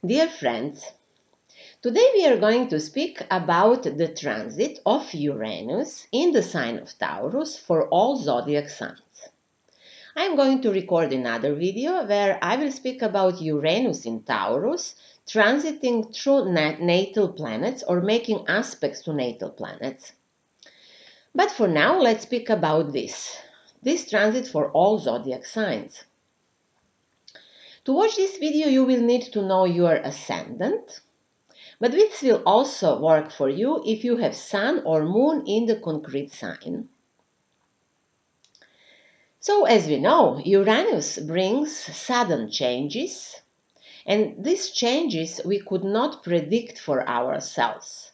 Dear friends, today we are going to speak about the transit of Uranus in the sign of Taurus for all zodiac signs. I am going to record another video where I will speak about Uranus in Taurus transiting through natal planets or making aspects to natal planets. But for now, let's speak about this transit for all zodiac signs. To watch this video, you will need to know your ascendant, but this will also work for you if you have Sun or Moon in the concrete sign. So, as we know, Uranus brings sudden changes, and these changes we could not predict for ourselves.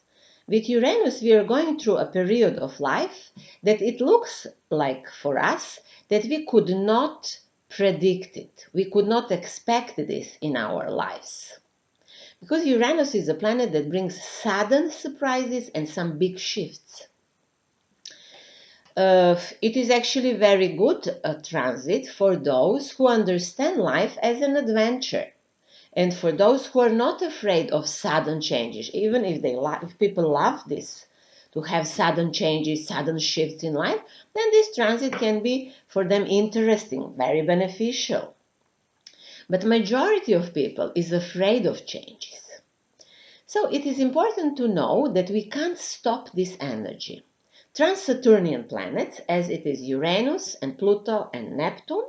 With Uranus, we are going through a period of life that it looks like for us that we could not predict it. We could not expect this in our lives. Because Uranus is a planet that brings sudden surprises and some big shifts. It is actually very good transit for those who understand life as an adventure. And for those who are not afraid of sudden changes, even if people love this, to have sudden changes, sudden shifts in life, then this transit can be for them interesting, very beneficial. But majority of people is afraid of changes. So it is important to know that we can't stop this energy. Trans-Saturnian planets, as it is Uranus and Pluto and Neptune,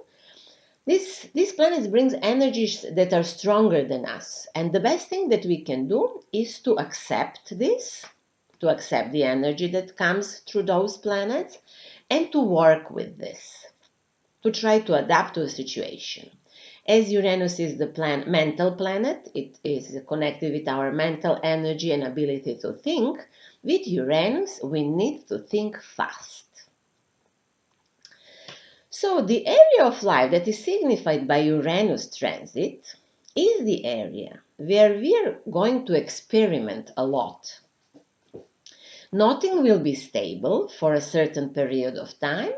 these planets bring energies that are stronger than us. And the best thing that we can do is to accept this, to accept the energy that comes through those planets, and to work with this, to try to adapt to a situation. As Uranus is the mental planet, it is connected with our mental energy and ability to think. With Uranus, we need to think fast. So the area of life that is signified by Uranus transit is the area where we are going to experiment a lot. Nothing will be stable for a certain period of time,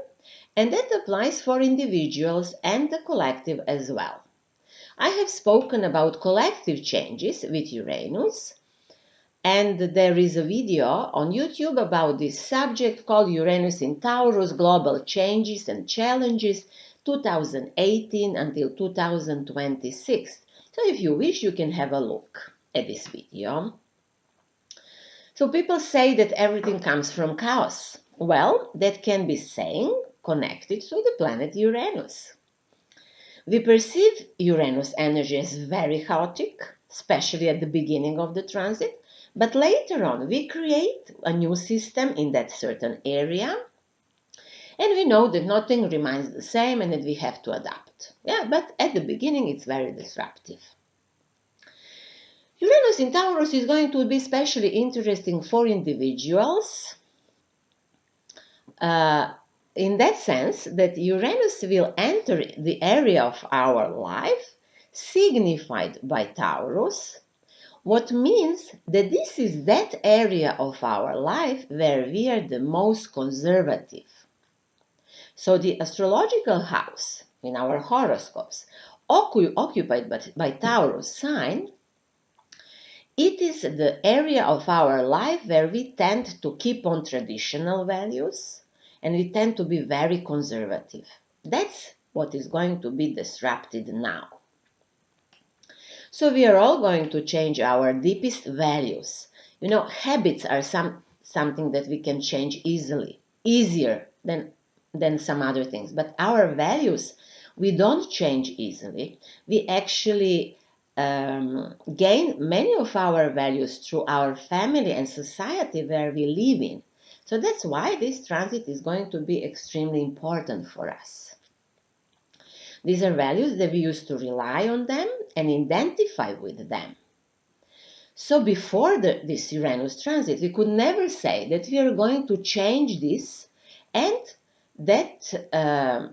and that applies for individuals and the collective as well. I have spoken about collective changes with Uranus, and there is a video on YouTube about this subject called Uranus in Taurus, Global Changes and Challenges 2018 until 2026. So if you wish, you can have a look at this video. So people say that everything comes from chaos. Well, that can be saying connected to the planet Uranus. We perceive Uranus energy as very chaotic, especially at the beginning of the transit, but later on we create a new system in that certain area, and we know that nothing remains the same and that we have to adapt. Yeah, but at the beginning it's very disruptive. Uranus in Taurus is going to be especially interesting for individuals in that sense that Uranus will enter the area of our life signified by Taurus, what means that this is that area of our life where we are the most conservative. So the astrological house in our horoscopes occupied by Taurus sign, it is the area of our life where we tend to keep on traditional values and we tend to be very conservative. That's what is going to be disrupted now. So we are all going to change our deepest values. You know, habits are something that we can change easier than some other things. But our values, we don't change easily. We actually gain many of our values through our family and society where we live in. So that's why this transit is going to be extremely important for us. These are values that we used to rely on them and identify with them. So before this Uranus transit, we could never say that we are going to change this and that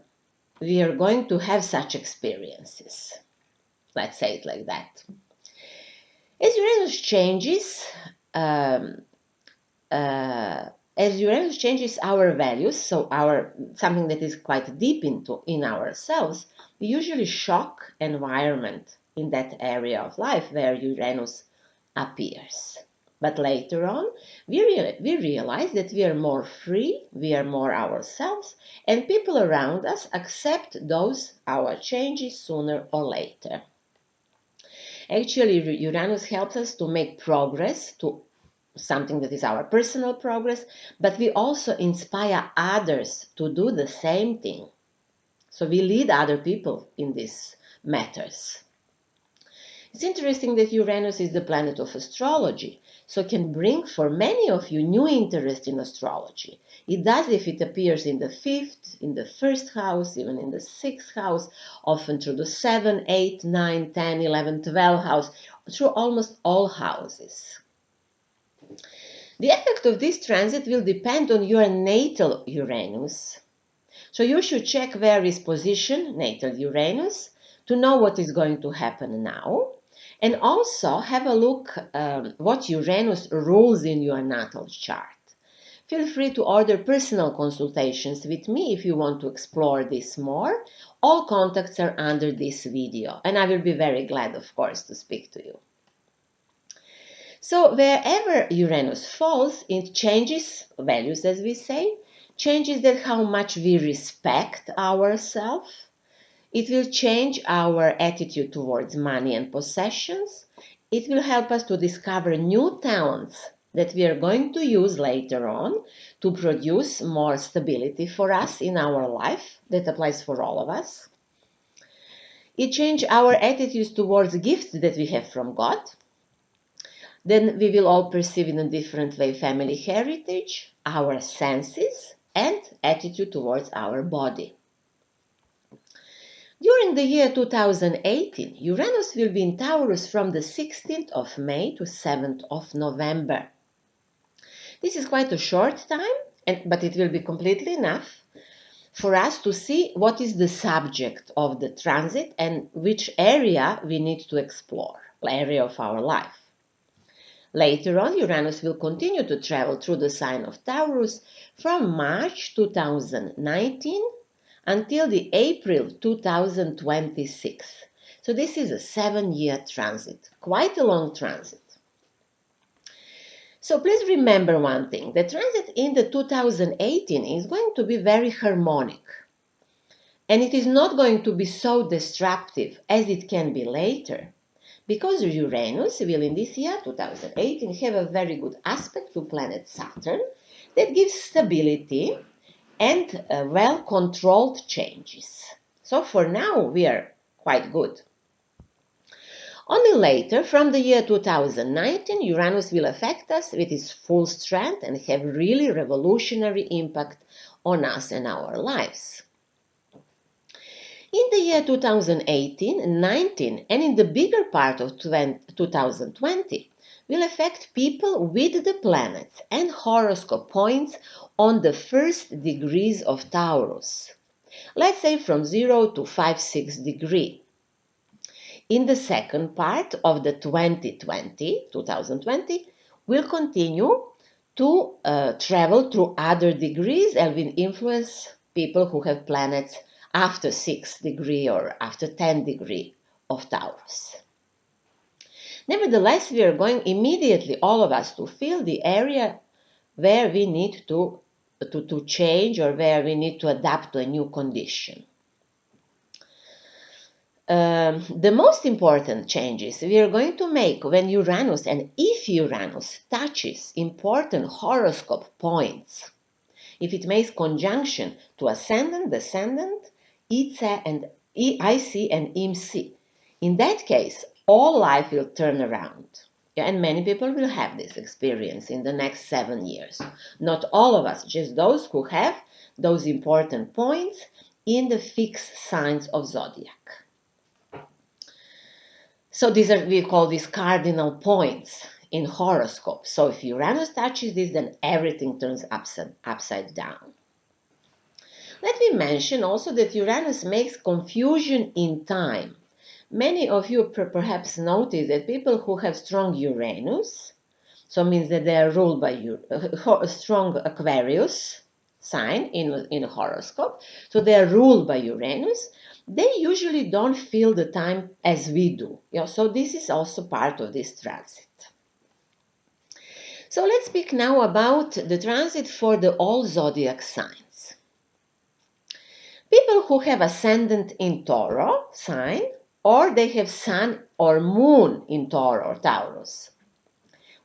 we are going to have such experiences. Let's say it like that. As Uranus changes, our values, so something that is quite deep in ourselves, we usually shock environment in that area of life where Uranus appears. But later on, we realize that we are more free, we are more ourselves, and people around us accept those our changes sooner or later. Actually, Uranus helps us to make progress, to something that is our personal progress, but we also inspire others to do the same thing. So we lead other people in these matters. It's interesting that Uranus is the planet of astrology, so can bring for many of you new interest in astrology. It does if it appears in the 5th, in the 1st house, even in the 6th house, often through the 7th, 8th, 9th, 10th, 11th, 12th house, through almost all houses. The effect of this transit will depend on your natal Uranus. So you should check where is position, natal Uranus, to know what is going to happen now. And also have a look what Uranus rules in your natal chart. Feel free to order personal consultations with me if you want to explore this more. All contacts are under this video, and I will be very glad, of course, to speak to you. So wherever Uranus falls, it changes values, as we say, changes that how much we respect ourselves. It will change our attitude towards money and possessions. It will help us to discover new talents that we are going to use later on to produce more stability for us in our life. That applies for all of us. It changes our attitudes towards gifts that we have from God. Then we will all perceive in a different way family heritage, our senses, and attitude towards our body. During the year 2018, Uranus will be in Taurus from the 16th of May to 7th of November. This is quite a short time, but it will be completely enough for us to see what is the subject of the transit and which area we need to explore, area of our life. Later on, Uranus will continue to travel through the sign of Taurus from March 2019 until the April 2026. So this is a 7-year transit, quite a long transit. So please remember one thing, the transit in the 2018 is going to be very harmonic. And it is not going to be so disruptive as it can be later. Because Uranus will in this year, 2018, have a very good aspect to planet Saturn that gives stability and well-controlled changes. So for now, we are quite good. Only later, from the year 2019, Uranus will affect us with its full strength and have really revolutionary impact on us and our lives. In the year 2018, 19, and in the bigger part of 2020, will affect people with the planets and horoscope points on the 1st degrees of Taurus. Let's say from 0 to 5-6 degree. In the second part of the 2020, will continue to travel through other degrees and will influence people who have planets after 6 degree or after 10 degree of Taurus. Nevertheless, we are going immediately, all of us, to feel the area where we need to change or where we need to adapt to a new condition. The most important changes we are going to make when Uranus and if Uranus touches important horoscope points, if it makes conjunction to ascendant, descendant, IC and IMC. In that case, all life will turn around. And many people will have this experience in the next 7 years. Not all of us, just those who have those important points in the fixed signs of zodiac. So we call these cardinal points in horoscope. So if Uranus touches this, then everything turns upside down. Let me mention also that Uranus makes confusion in time. Many of you perhaps notice that people who have strong Uranus, so means that they are ruled by strong Aquarius, sign in a horoscope, so they are ruled by Uranus, they usually don't feel the time as we do. So this is also part of this transit. So let's speak now about the transit for the all zodiac signs. People who have ascendant in Tauro sign, or they have sun or moon in Tauro or Taurus,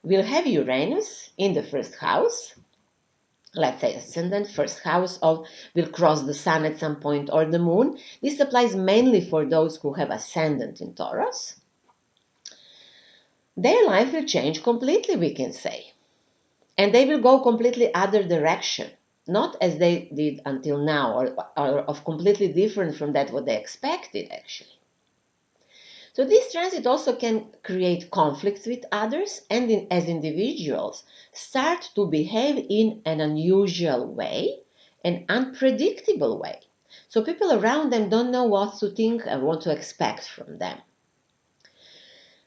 will have Uranus in the first house. Let's say ascendant, first house of will cross the sun at some point or the moon. This applies mainly for those who have ascendant in Taurus. Their life will change completely, we can say. And they will go completely other direction, not as they did until now, or of completely different from that what they expected actually. So this transit also can create conflicts with others and as individuals start to behave in an unusual way, an unpredictable way. So people around them don't know what to think and what to expect from them.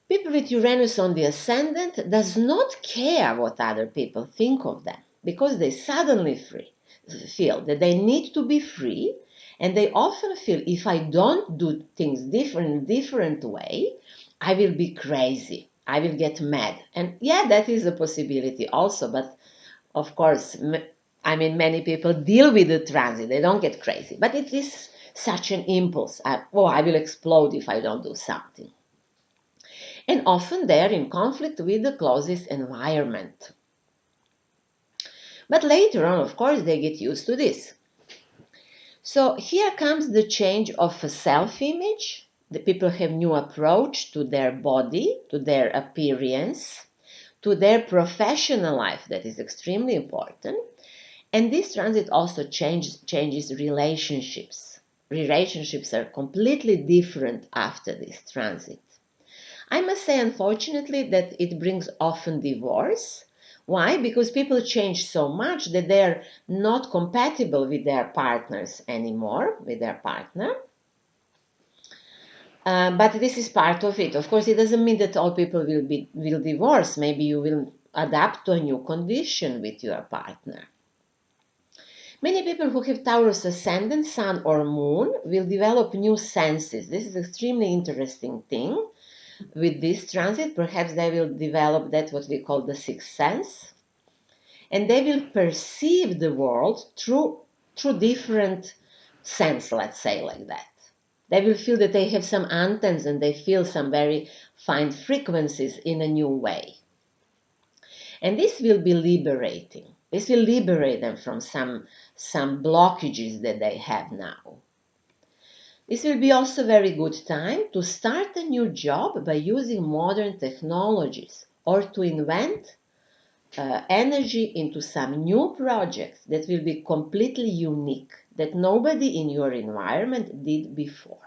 People with Uranus on the ascendant does not care what other people think of them because they suddenly feel that they need to be free, and they often feel if I don't do things different way, I will be crazy. I will get mad. And yeah, that is a possibility also, but of course, many people deal with the transit. They don't get crazy, but it is such an impulse. I will explode if I don't do something. And often they are in conflict with the closest environment. But later on, of course, they get used to this. So here comes the change of a self-image. The people have new approach to their body, to their appearance, to their professional life. That is extremely important. And this transit also changes relationships. Relationships are completely different after this transit. I must say, unfortunately, that it brings often divorce. Why? Because people change so much that they're not compatible with their partners anymore, with their partner. But this is part of it. Of course, it doesn't mean that all people will divorce. Maybe you will adapt to a new condition with your partner. Many people who have Taurus ascendant, sun or moon will develop new senses. This is an extremely interesting thing. With this transit, perhaps they will develop that what we call the sixth sense, and they will perceive the world through different sense, let's say like that. They will feel that they have some antennas and they feel some very fine frequencies in a new way. And this will be liberating. This will liberate them from some blockages that they have now. This will be also a very good time to start a new job by using modern technologies or to invent energy into some new projects that will be completely unique, that nobody in your environment did before.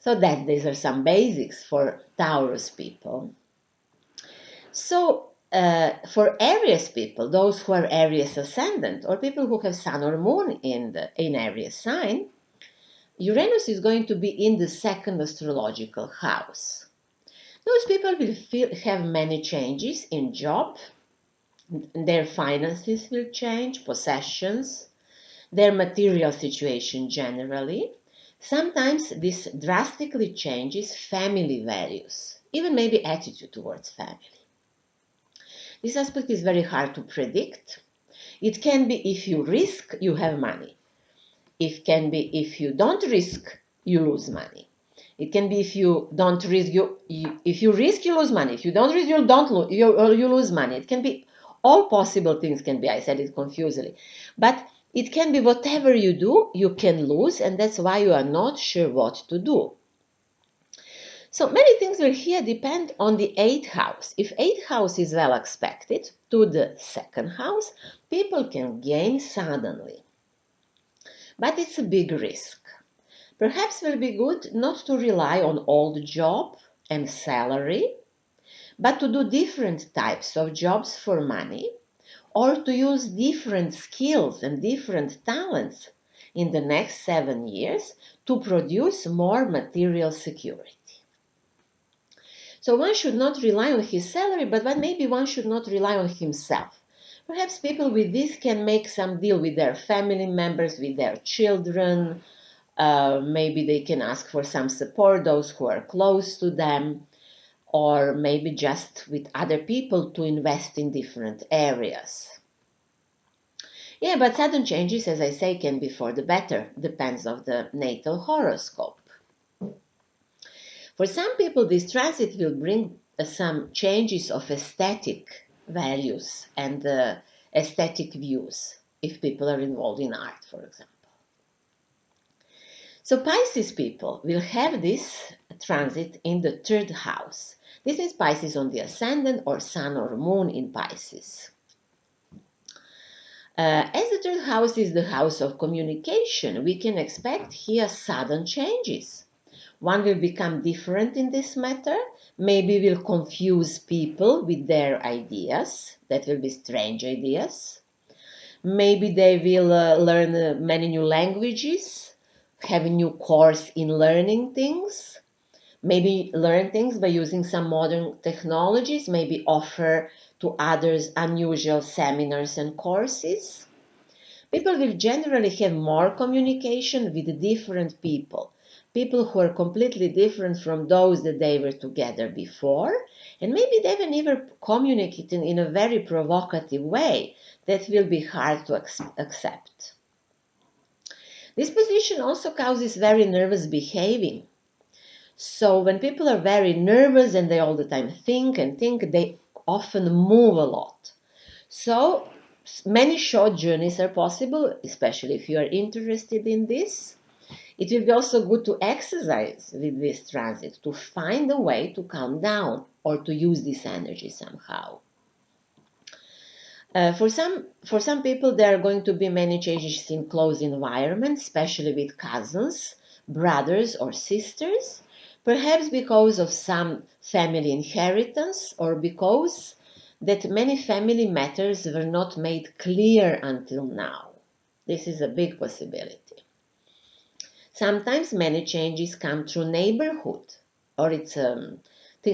So these are some basics for Taurus people. So for Aries people, those who are Aries ascendant or people who have Sun or Moon in Aries sign, Uranus is going to be in the second astrological house. Those people will have many changes in job, their finances will change, possessions, their material situation generally. Sometimes this drastically changes family values, even maybe attitude towards family. This aspect is very hard to predict. It can be if you risk, you have money. It can be if you don't risk, you lose money. It can be if you don't risk, if you risk, you lose money. If you don't risk, you lose money. It can be all possible things can be. I said it confusingly, but it can be whatever you do, you can lose, and that's why you are not sure what to do. So many things will here depend on the 8th house. If 8th house is well expected to the 2nd house, people can gain suddenly. But it's a big risk. Perhaps will be good not to rely on old job and salary, but to do different types of jobs for money, or to use different skills and different talents in the next 7 years to produce more material security. So one should not rely on his salary, but maybe one should not rely on himself. Perhaps people with this can make some deal with their family members, with their children. Maybe they can ask for some support, those who are close to them, or maybe just with other people to invest in different areas. Yeah, but sudden changes, as I say, can be for the better. Depends on the natal horoscope. For some people, this transit will bring some changes of aesthetic values and aesthetic views, if people are involved in art, for example. So Pisces people will have this transit in the third house. This is Pisces on the ascendant or sun or moon in Pisces. As the third house is the house of communication, we can expect here sudden changes. One will become different in this matter, maybe will confuse people with their ideas, that will be strange ideas. Maybe they will learn many new languages, have a new course in learning things, maybe learn things by using some modern technologies, maybe offer to others unusual seminars and courses. People will generally have more communication with different people who are completely different from those that they were together before, and maybe they will even communicate in a very provocative way that will be hard to accept. This position also causes very nervous behaving. So when people are very nervous and they all the time think and think, they often move a lot. So many short journeys are possible, especially if you are interested in this. It will be also good to exercise with this transit, to find a way to calm down or to use this energy somehow. For some people, there are going to be many changes in close environments, especially with cousins, brothers, or sisters, perhaps because of some family inheritance or because that many family matters were not made clear until now. This is a big possibility. Sometimes many changes come through neighborhood, or it's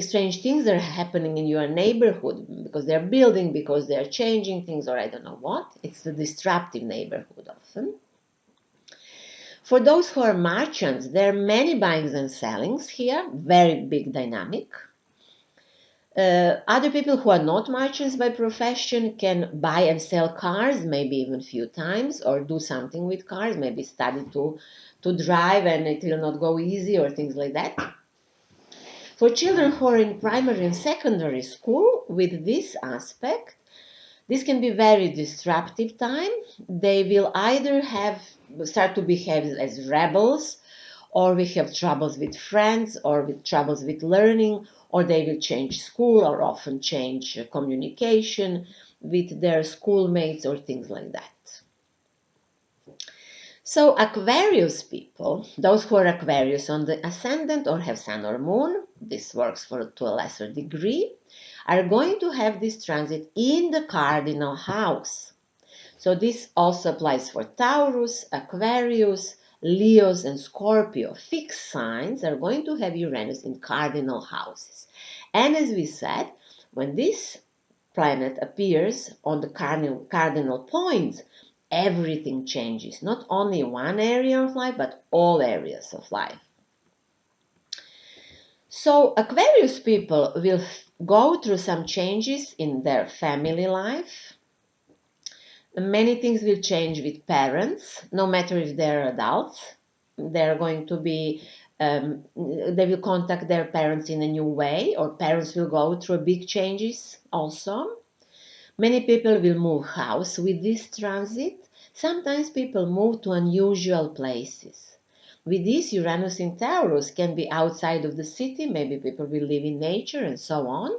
strange things are happening in your neighborhood because they're building, because they're changing things, or I don't know what. It's a disruptive neighborhood often. For those who are merchants, there are many buyings and sellings here, very big dynamic. Other people who are not merchants by profession can buy and sell cars, maybe even a few times, or do something with cars, maybe study to drive and it will not go easy or things like that. For children who are in primary and secondary school with this aspect, this can be very disruptive time. They will either start to behave as rebels, or we have troubles with friends, or with troubles with learning, or they will change school or often change communication with their schoolmates or things like that. So Aquarius people, those who are Aquarius on the ascendant or have sun or moon, this works to a lesser degree, are going to have this transit in the cardinal house. So this also applies for Taurus, Aquarius, Leos, and Scorpio. Fixed signs are going to have Uranus in cardinal houses. And as we said, when this planet appears on the cardinal points, everything changes. Not only one area of life, but all areas of life. So Aquarius people will go through some changes in their family life. Many things will change with parents, no matter if they're adults. They're going to be, they will contact their parents in a new way, or parents will go through big changes also. Many people will move house with this transit. Sometimes people move to unusual places. With this, Uranus in Taurus can be outside of the city. Maybe people will live in nature and so on.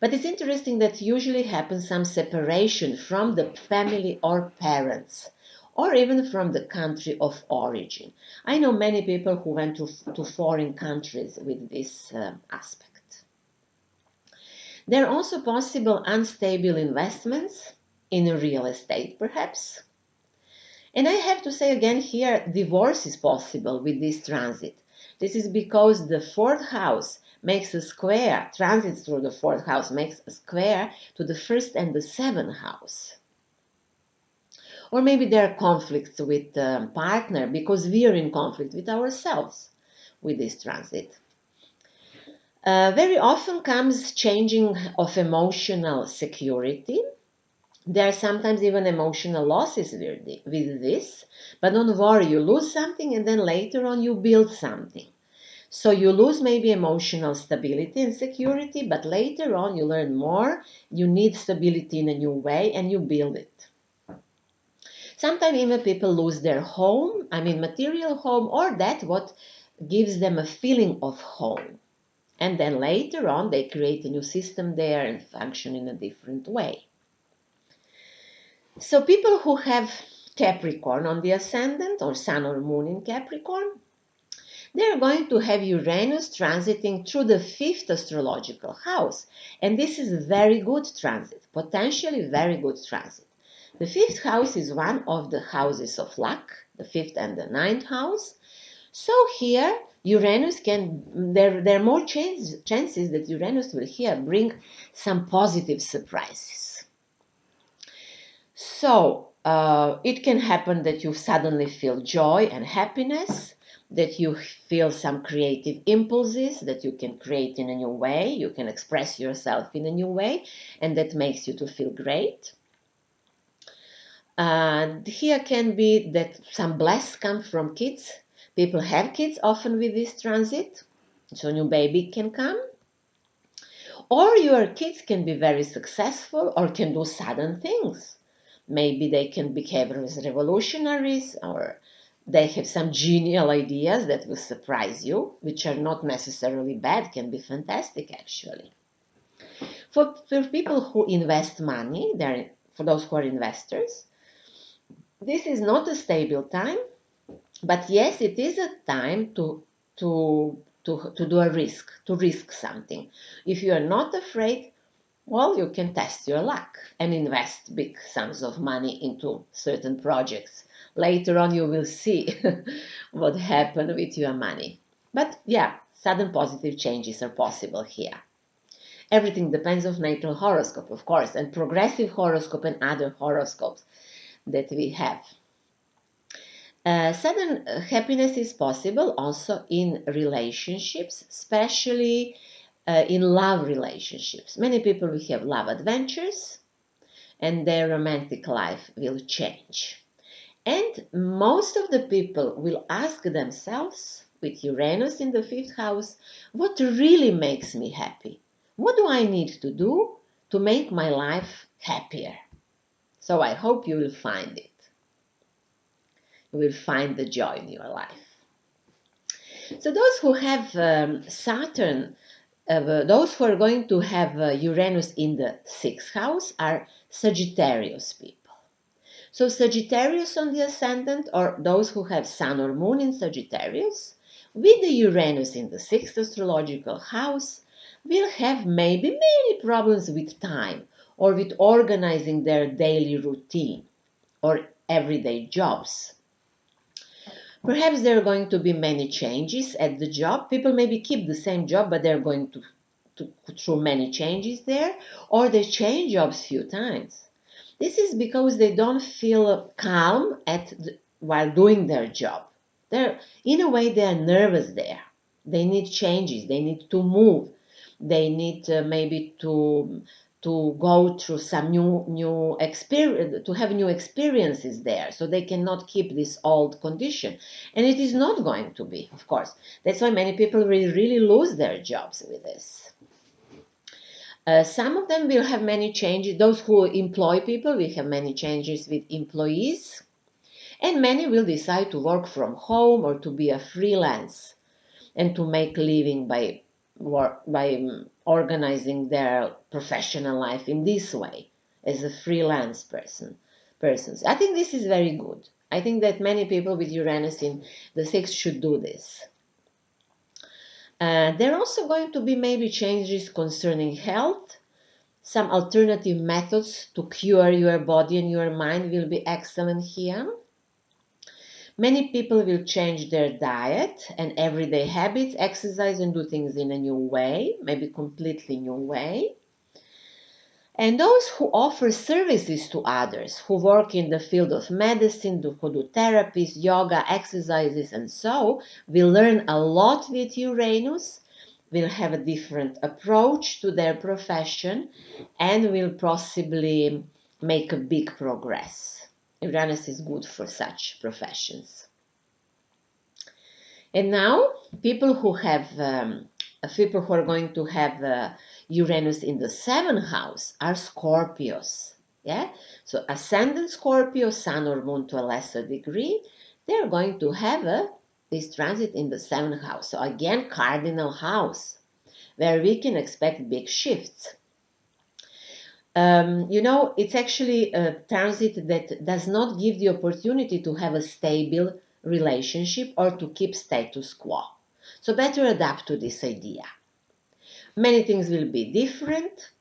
But it's interesting that usually happens some separation from the family or parents, or even from the country of origin. I know many people who went to foreign countries with this aspect. There are also possible unstable investments in real estate, perhaps. And I have to say again here, divorce is possible with this transit. This is because the fourth house makes a square, transits through the fourth house makes a square to the first and the seventh house. Or maybe there are conflicts with the partner because we are in conflict with ourselves with this transit. Very often comes changing of emotional security. There are sometimes even emotional losses with this, but don't worry, you lose something and then later on you build something. So you lose maybe emotional stability and security, but later on you learn more, you need stability in a new way and you build it. Sometimes even people lose their home, I mean material home, or that what gives them a feeling of home. And then later on they create a new system there and function in a different way. So people who have Capricorn on the ascendant or Sun or Moon in Capricorn, they're going to have Uranus transiting through the fifth astrological house. And this is a very good transit, potentially very good transit. The fifth house is one of the houses of luck, the fifth and the ninth house. So here, Uranus there are more chances that Uranus will here bring some positive surprises. So it can happen that you suddenly feel joy and happiness, that you feel some creative impulses that you can create in a new way, you can express yourself in a new way, and that makes you to feel great. And here can be that some bless come from kids. People have kids often with this transit, so new baby can come. Or your kids can be very successful or can do sudden things. Maybe they can behave as revolutionaries, or they have some genial ideas that will surprise you, which are not necessarily bad, can be fantastic actually. For people who invest money, for those who are investors, this is not a stable time, but yes, it is a time to do a risk, to risk something. If you are not afraid, well, you can test your luck and invest big sums of money into certain projects. Later on, you will see what happened with your money. But yeah, sudden positive changes are possible here. Everything depends on natal horoscope, of course, and progressive horoscope and other horoscopes that we have. Sudden happiness is possible also in relationships, especially in love relationships. Many people will have love adventures and their romantic life will change. And most of the people will ask themselves, with Uranus in the fifth house, what really makes me happy? What do I need to do to make my life happier? So I hope you will find it. You will find the joy in your life. So those who have Saturn, those who are going to have Uranus in the sixth house are Sagittarius people. So Sagittarius on the ascendant, or those who have Sun or Moon in Sagittarius, with the Uranus in the sixth astrological house, will have maybe many problems with time or with organizing their daily routine or everyday jobs. Perhaps there are going to be many changes at the job. People maybe keep the same job, but they're going to through many changes there, or they change jobs few times. This is because they don't feel calm while doing their job. In a way, they are nervous there. They need changes. They need to move. They need maybe to go through some new experience, to have new experiences there, so they cannot keep this old condition. And it is not going to be, of course. That's why many people will really lose their jobs with this. Some of them will have many changes. Those who employ people will have many changes with employees. And many will decide to work from home or to be a freelance and to make a living by organizing their professional life in this way as a freelance persons. I think this is very good. I think that many people with Uranus in the sixth should do this. There are also going to be maybe changes concerning health. Some alternative methods to cure your body and your mind will be excellent here. Many people will change their diet and everyday habits, exercise and do things in a new way, maybe completely new way. And those who offer services to others, who work in the field of medicine, who do therapies, yoga, exercises, and so, will learn a lot with Uranus, will have a different approach to their profession, and will possibly make a big progress. Uranus is good for such professions. And now, people who are going to have Uranus in the seventh house are Scorpios. Yeah, so ascendant Scorpio, Sun or Moon to a lesser degree, they're going to have this transit in the seventh house. So again, cardinal house, where we can expect big shifts. It's actually a transit that does not give the opportunity to have a stable relationship or to keep status quo. So better adapt to this idea. Many things will be different.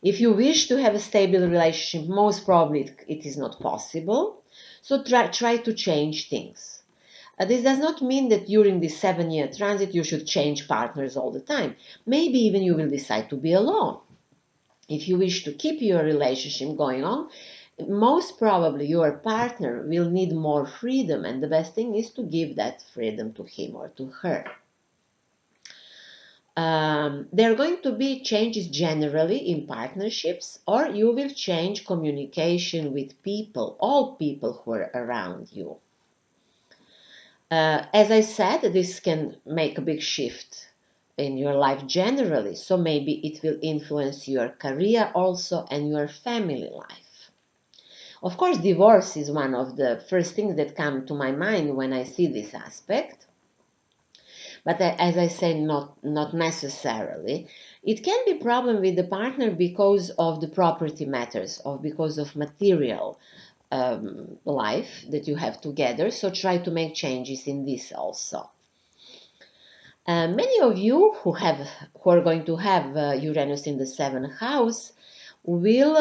If you wish to have a stable relationship, most probably it is not possible. So try to change things. This does not mean that during this 7-year transit you should change partners all the time. Maybe even you will decide to be alone. If you wish to keep your relationship going on, most probably your partner will need more freedom, and the best thing is to give that freedom to him or to her. There are going to be changes generally in partnerships, or you will change communication with people, all people who are around you. As I said, this can make a big shift in your life generally, so maybe it will influence your career also and your family life. Of course, divorce is one of the first things that come to my mind when I see this aspect. But as I say, not necessarily. It can be a problem with the partner because of the property matters, or because of material life that you have together. So try to make changes in this also. Many of you who are going to have Uranus in the seventh house will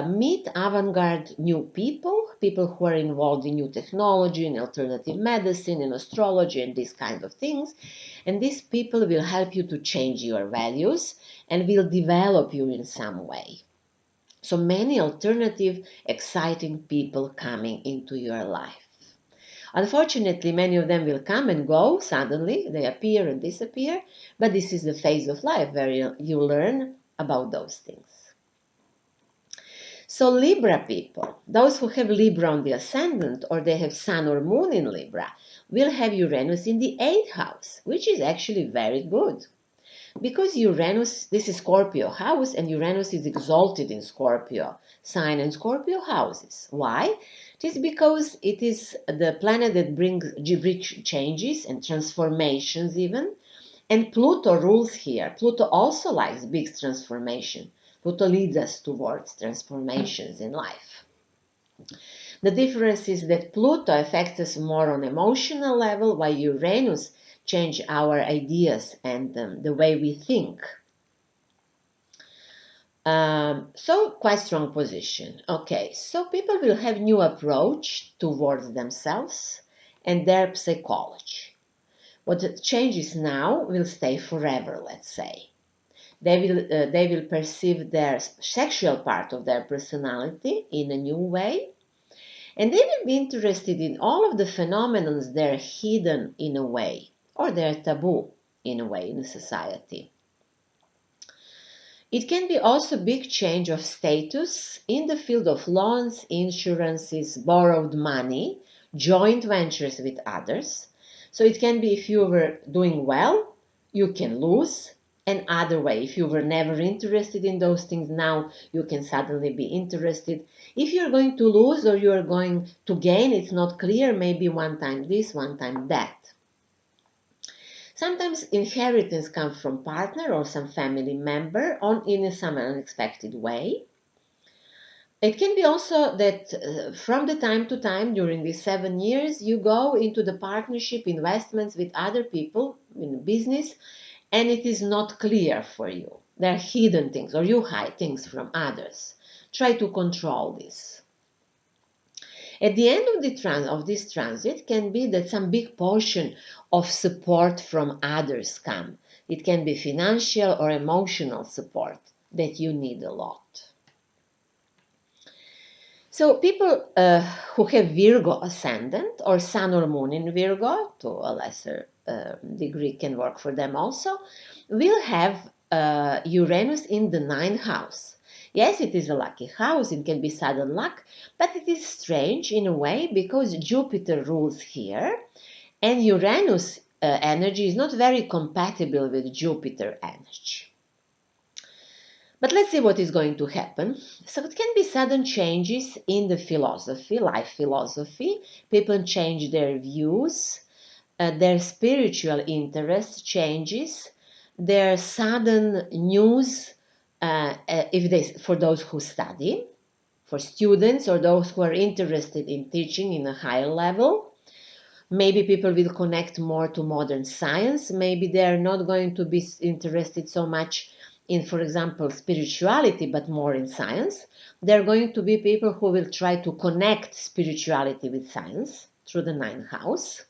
meet avant-garde new people who are involved in new technology, in alternative medicine, in astrology, and these kind of things. And these people will help you to change your values and will develop you in some way. So many alternative, exciting people coming into your life. Unfortunately, many of them will come and go suddenly. They appear and disappear. But this is the phase of life where you learn about those things. So Libra people, those who have Libra on the ascendant or they have Sun or Moon in Libra, will have Uranus in the 8th house, which is actually very good. Because Uranus, this is Scorpio house, and Uranus is exalted in Scorpio sign and Scorpio houses. Why? It is because it is the planet that brings changes and transformations even. And Pluto rules here. Pluto also likes big transformation. Pluto leads us towards transformations in life. The difference is that Pluto affects us more on emotional level, while Uranus change our ideas and the way we think. So quite strong position. Okay, so people will have new approach towards themselves and their psychology. What changes now will stay forever, let's say. They will perceive their sexual part of their personality in a new way. And they will be interested in all of the phenomena that are hidden in a way, or they're taboo in a way in the society. It can be also a big change of status in the field of loans, insurances, borrowed money, joint ventures with others. So it can be if you were doing well, you can lose. And other way, if you were never interested in those things, now you can suddenly be interested. If you're going to lose or you're going to gain, it's not clear, maybe one time this, one time that. Sometimes inheritance comes from partner or some family member in some unexpected way. It can be also that from the time to time during these 7 years, you go into the partnership investments with other people in business, and it is not clear for you. There are hidden things, or you hide things from others. Try to control this. At the end of this transit can be that some big portion of support from others come. It can be financial or emotional support that you need a lot. So people who have Virgo ascendant or Sun or Moon in Virgo, to a lesser degree can work for them also, will have Uranus in the 9th house. Yes, it is a lucky house, it can be sudden luck, but it is strange in a way because Jupiter rules here and Uranus energy is not very compatible with Jupiter energy. But let's see what is going to happen. So it can be sudden changes in the philosophy, life philosophy. People change their views, their spiritual interest changes, their sudden news, for those who study, for students or those who are interested in teaching in a higher level. Maybe people will connect more to modern science. Maybe they are not going to be interested so much in, for example, spirituality, but more in science. There are going to be people who will try to connect spirituality with science through the 9th house.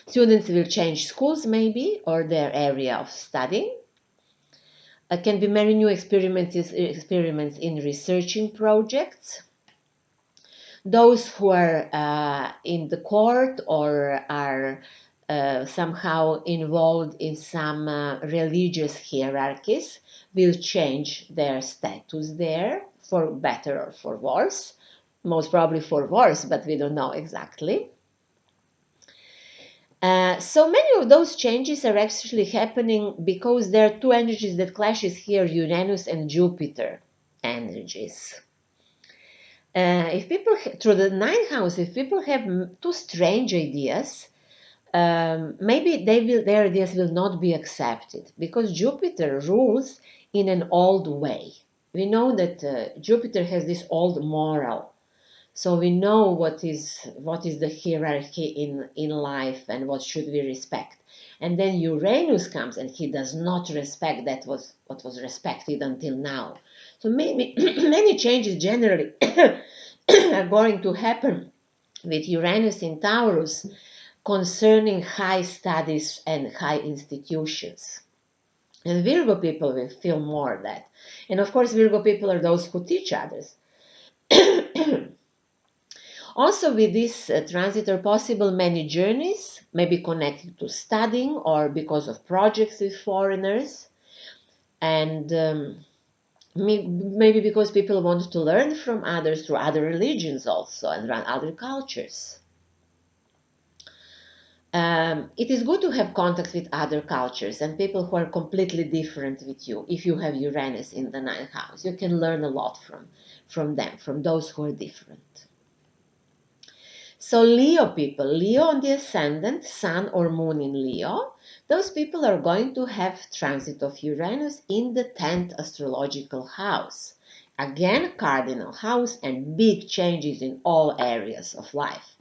Students will change schools maybe, or their area of studying. Can be many new experiments in researching projects. Those who are in the court or are somehow involved in some religious hierarchies will change their status there for better or for worse. Most probably for worse, but we don't know exactly. So many of those changes are actually happening because there are two energies that clashes here, Uranus and Jupiter energies. If people, through the 9th house, if people have two strange ideas, maybe their ideas will not be accepted because Jupiter rules in an old way. We know that Jupiter has this old moral, so we know what is the hierarchy in life and what should we respect. And then Uranus comes and he does not respect what was respected until now. So maybe many changes generally are going to happen with Uranus in Taurus concerning high studies and high institutions. And Virgo people will feel more of that. And of course, Virgo people are those who teach others. Also, with this transit are possible many journeys, maybe connected to studying or because of projects with foreigners. And maybe because people want to learn from others through other religions also and run other cultures. It is good to have contact with other cultures and people who are completely different with you. If you have Uranus in the 9th house, you can learn a lot from them, from those who are different. So Leo people, Leo on the ascendant, Sun or Moon in Leo, those people are going to have transit of Uranus in the 10th astrological house. Again, cardinal house and big changes in all areas of life.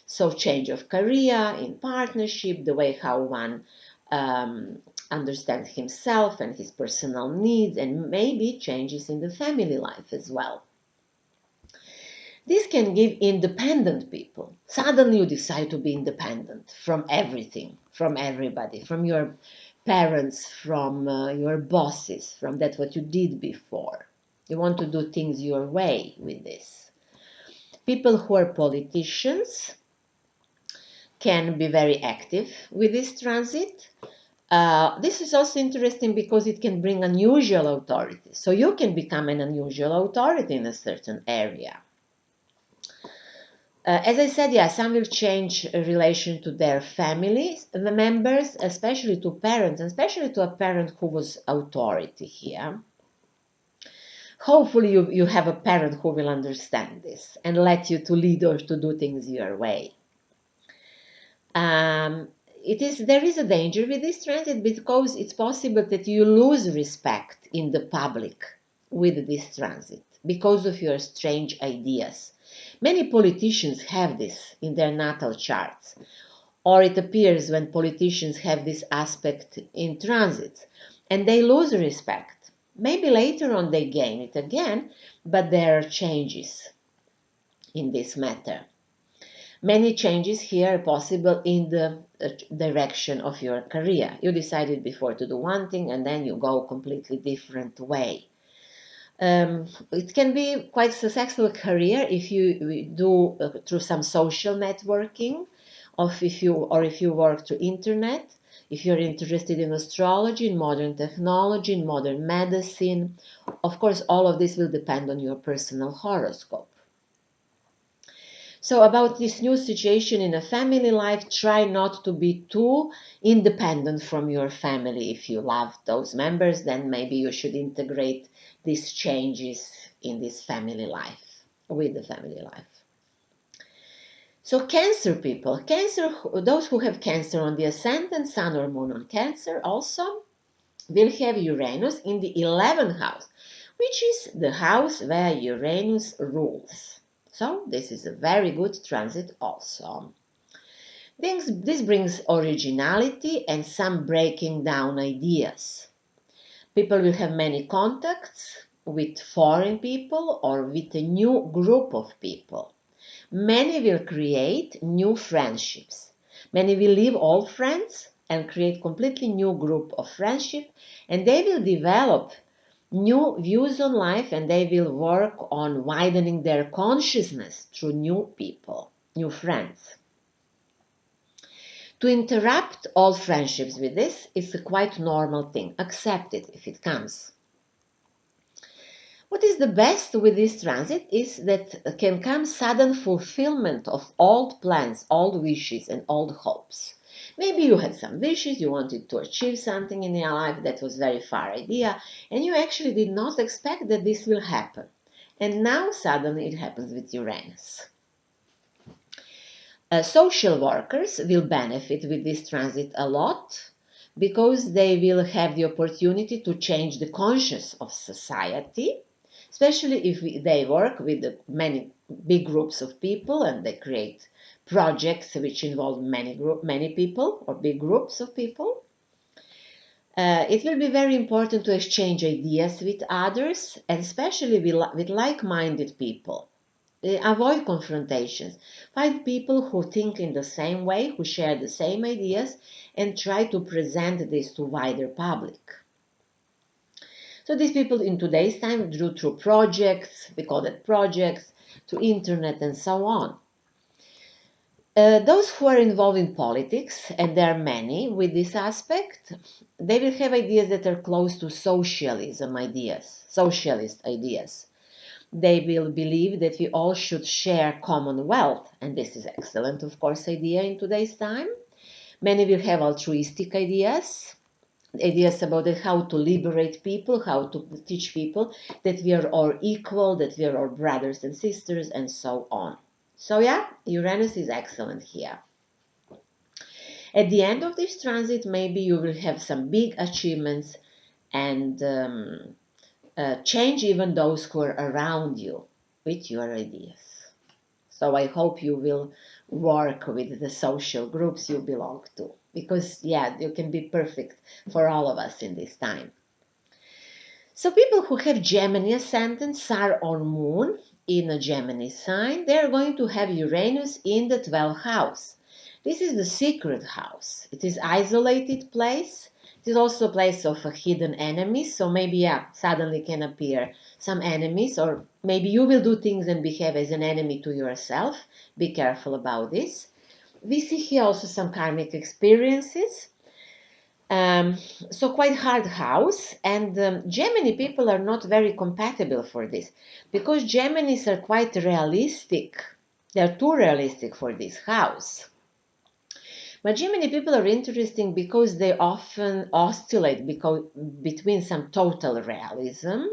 So change of career, in partnership, the way how one understands himself and his personal needs, and maybe changes in the family life as well. This can give independent people. Suddenly you decide to be independent from everything, from everybody, from your parents, from your bosses, from that what you did before. You want to do things your way with this. People who are politicians can be very active with this transit. This is also interesting because it can bring unusual authority. So you can become an unusual authority in a certain area. As I said, yeah, some will change relation to their families, the members, especially to parents, especially to a parent who was authority here. Hopefully you have a parent who will understand this and let you to lead or to do things your way. There is a danger with this transit because it's possible that you lose respect in the public with this transit because of your strange ideas. Many politicians have this in their natal charts, or it appears when politicians have this aspect in transits, and they lose respect. Maybe later on they gain it again, but there are changes. in this matter. Many changes here are possible in the direction of your career. You decided before to do one thing and then you go completely different way. It can be quite successful career if you do through some social networking, if you work through internet, if you're interested in astrology, in modern technology, in modern medicine. Of course, all of this will depend on your personal horoscope. So about this new situation in a family life, try not to be too independent from your family. If you love those members, then maybe you should integrate these changes in this family life, with the family life. So Cancer people, those who have Cancer on the ascendant, Sun or Moon on Cancer also will have Uranus in the 11th house, which is the house where Uranus rules. So this is a very good transit also. This brings originality and some breaking down ideas. People will have many contacts with foreign people or with a new group of people. Many will create new friendships. Many will leave old friends and create completely new group of friendship, and they will develop new views on life, and they will work on widening their consciousness through new people, new friends. To interrupt old friendships with this is a quite normal thing. Accept it if it comes. What is the best with this transit is that can come sudden fulfillment of old plans, old wishes, and old hopes. Maybe you had some wishes, you wanted to achieve something in your life that was very far idea, and you actually did not expect that this will happen. And now suddenly it happens with Uranus. Social workers will benefit with this transit a lot because they will have the opportunity to change the conscience of society, especially if they work with many big groups of people and they create projects which involve many people or big groups of people. It will be very important to exchange ideas with others, and especially with like-minded people. Avoid confrontations. Find people who think in the same way, who share the same ideas, and try to present this to wider public. So these people in today's time drew through projects, we call it projects, to internet and so on. Those who are involved in politics, and there are many with this aspect, they will have ideas that are close to socialist ideas. They will believe that we all should share common wealth, and this is excellent, of course, idea in today's time. Many will have altruistic ideas about how to liberate people, how to teach people that we are all equal, that we are all brothers and sisters, and so on. So yeah, Uranus is excellent here. At the end of this transit, maybe you will have some big achievements and change even those who are around you with your ideas. So I hope you will work with the social groups you belong to, because yeah, you can be perfect for all of us in this time. So people who have Gemini ascendant, Sun or Moon in a Gemini sign, they are going to have Uranus in the 12th house. This is the secret house. It is isolated place. It is also a place of a hidden enemies. So maybe suddenly can appear some enemies, or maybe you will do things and behave as an enemy to yourself. Be careful about this. We see here also some karmic experiences. So quite hard house, and Gemini people are not very compatible for this because Geminis are quite realistic. They're too realistic for this house. But Gemini people are interesting because they often oscillate between some total realism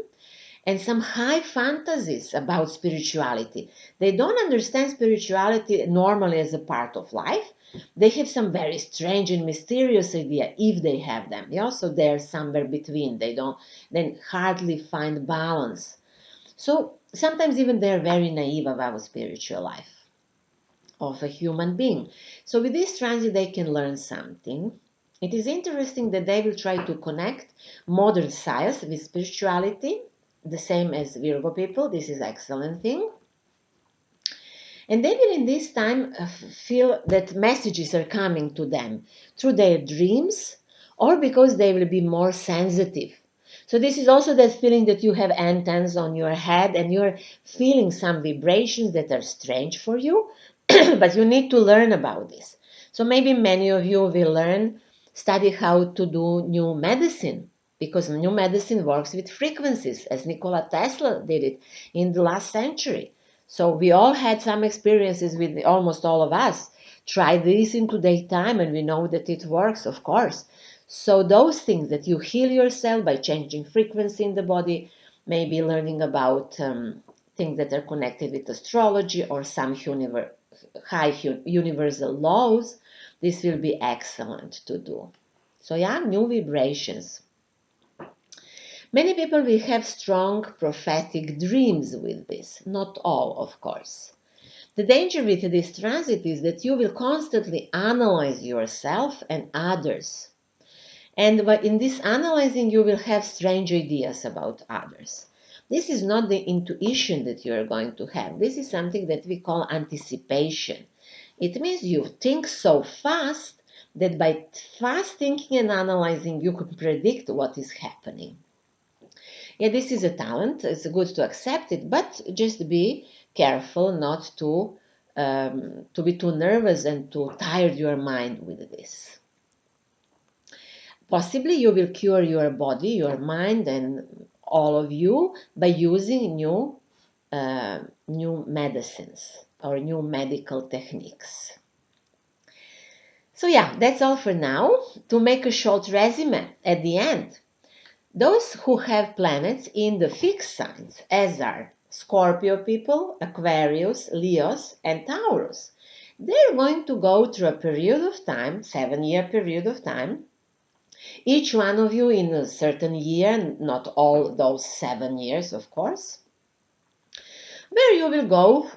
and some high fantasies about spirituality. They don't understand spirituality normally as a part of life. They have some very strange and mysterious idea if they have them. They also they're somewhere between. They don't then hardly find balance. So sometimes even they're very naive about spiritual life of a human being. So with this transit they can learn something. It is interesting that they will try to connect modern science with spirituality, the same as Virgo people. This is excellent thing. And they will in this time feel that messages are coming to them through their dreams or because they will be more sensitive. So this is also that feeling that you have antennas on your head and you're feeling some vibrations that are strange for you, but you need to learn about this. So maybe many of you will study how to do new medicine, because new medicine works with frequencies, as Nikola Tesla did it in the last century. So we all had some experiences with almost all of us. Try this into daytime and we know that it works, of course. So those things that you heal yourself by changing frequency in the body, maybe learning about things that are connected with astrology or some high universal laws, this will be excellent to do. So yeah, new vibrations. Many people will have strong prophetic dreams with this, not all, of course. The danger with this transit is that you will constantly analyze yourself and others. And in this analyzing, you will have strange ideas about others. This is not the intuition that you are going to have. This is something that we call anticipation. It means you think so fast that by fast thinking and analyzing, you can predict what is happening. Yeah, this is a talent. It's good to accept it, but just be careful not to be too nervous and to tire your mind with this. Possibly you will cure your body, your mind, and all of you by using new medicines or new medical techniques. So yeah, that's all for now. To make a short resume at the end, those who have planets in the fixed signs, as are Scorpio people, Aquarius, Leos, and Taurus, they're going to go through a period of time, 7-year period of time, each one of you in a certain year, not all those 7 years, of course, where you will go,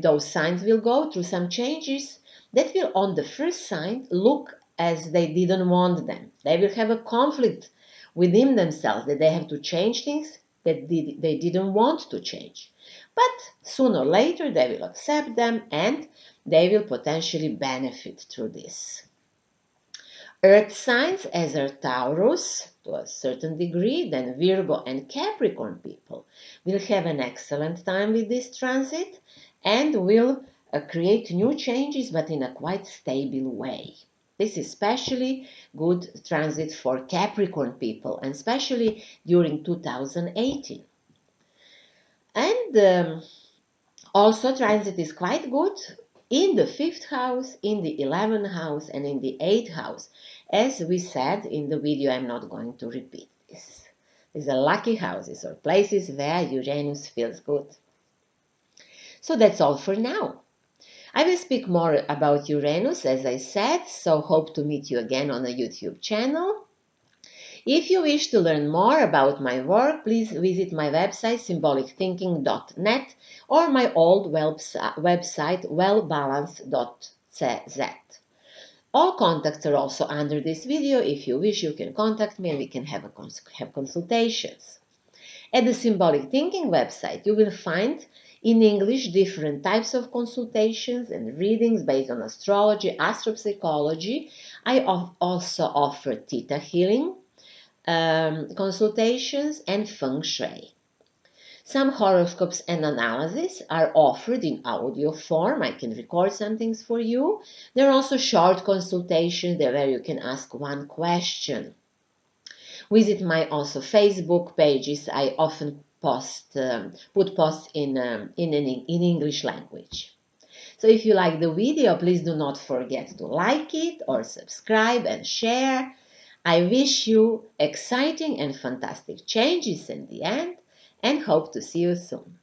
those signs will go through some changes that will, on the first sign, look as they didn't want them. They will have a conflict within themselves that they have to change things that they didn't want to change. But sooner or later, they will accept them and they will potentially benefit through this. Earth signs, as are Taurus, to a certain degree, then Virgo and Capricorn people, will have an excellent time with this transit and will create new changes, but in a quite stable way. This is especially good transit for Capricorn people, and especially during 2018. And also, transit is quite good in the 5th house, in the 11th house, and in the 8th house. As we said in the video, I'm not going to repeat this. These are lucky houses or places where Uranus feels good. So that's all for now. I will speak more about Uranus, as I said, so hope to meet you again on a YouTube channel. If you wish to learn more about my work, please visit my website symbolicthinking.net or my old website well-balanced.cz. All contacts are also under this video. If you wish, you can contact me and we can have consultations. At the Symbolic Thinking website, you will find in English different types of consultations and readings based on astrology, astropsychology. I also offer theta healing, consultations, and feng shui. Some horoscopes and analysis are offered in audio form. I can record some things for you. There are also short consultations there where you can ask one question. Visit my also Facebook pages. I often put posts in English language. So if you like the video, please do not forget to like it or subscribe and share. I wish you exciting and fantastic changes in the end and hope to see you soon.